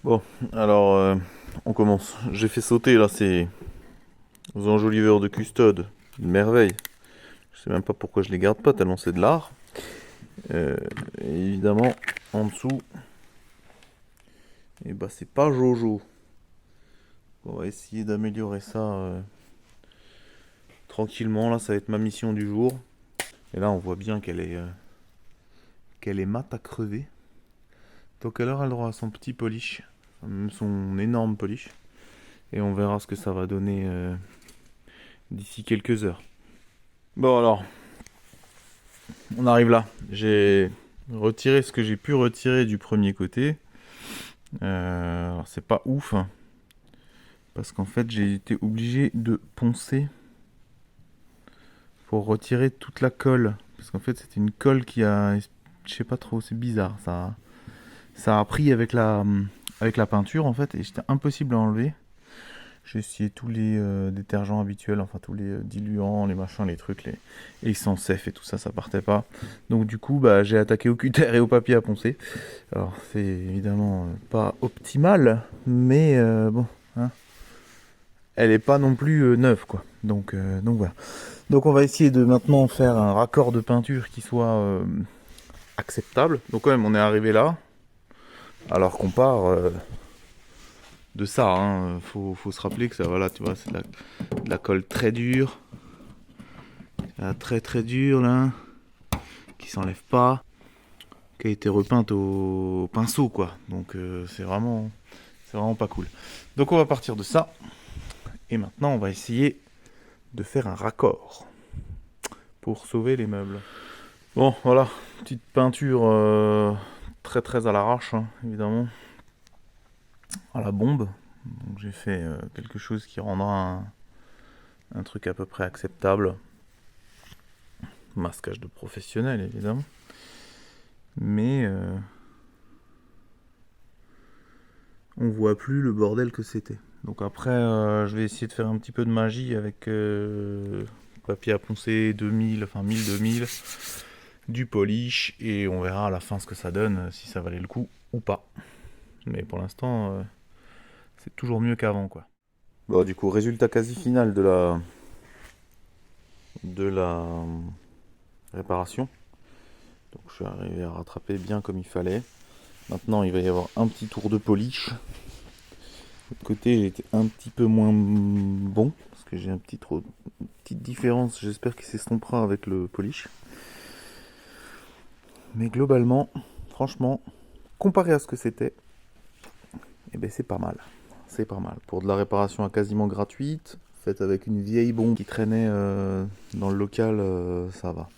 Bon, alors on commence. J'ai fait sauter là ces enjoliveurs de custode. Une merveille. Je sais même pas pourquoi je les garde pas, tellement c'est de l'art. Et évidemment, en dessous, et bah c'est pas Jojo. On va essayer d'améliorer ça tranquillement. Là, ça va être ma mission du jour. Et là, on voit bien qu'elle est mate à crever. Donc à l'heure, elle aura son petit polish, même son énorme polish. Et on verra ce que ça va donner d'ici quelques heures. Bon alors, on arrive là. J'ai retiré ce que j'ai pu retirer du premier côté. Alors c'est pas ouf, hein, parce qu'en fait j'ai été obligé de poncer pour retirer toute la colle. Parce qu'en fait c'était une colle qui a... Je sais pas trop, c'est bizarre. Ça a pris avec la peinture en fait et c'était impossible à enlever. J'ai essayé tous les détergents habituels, enfin tous les diluants, les machins, les trucs, les essence-F et tout ça, ça partait pas. Donc du coup, bah, j'ai attaqué au cutter et au papier à poncer. Alors c'est évidemment pas optimal, mais bon, hein, elle est pas non plus neuve quoi. Donc voilà. Donc on va essayer de maintenant faire un raccord de peinture qui soit acceptable. Donc quand même, on est arrivé là, alors qu'on part de ça. Hein. Faut se rappeler que ça, voilà, tu vois, c'est de la colle très dure. Très très dure là, qui s'enlève pas, qui a été repeinte au pinceau quoi. Donc c'est vraiment pas cool. Donc on va partir de ça. Et maintenant on va essayer de faire un raccord pour sauver les meubles. Bon voilà, petite peinture très très à l'arrache hein, évidemment, à la bombe. Donc j'ai fait quelque chose qui rendra un truc à peu près acceptable. Masquage de professionnel évidemment. Mais on voit plus le bordel que c'était. Donc après, je vais essayer de faire un petit peu de magie avec papier à poncer 2000, enfin 1000-2000, du polish, et on verra à la fin ce que ça donne, si ça valait le coup ou pas. Mais pour l'instant, c'est toujours mieux qu'avant, quoi. Bon, du coup, résultat quasi final de la réparation. Donc je suis arrivé à rattraper bien comme il fallait. Maintenant, il va y avoir un petit tour de polish. L'autre côté, il était un petit peu moins bon, parce que j'ai une petite différence, j'espère qu'il s'estompera avec le polish. Mais globalement, franchement, comparé à ce que c'était, eh ben c'est pas mal. C'est pas mal. Pour de la réparation à quasiment gratuite, faite avec une vieille bombe qui traînait dans le local, ça va.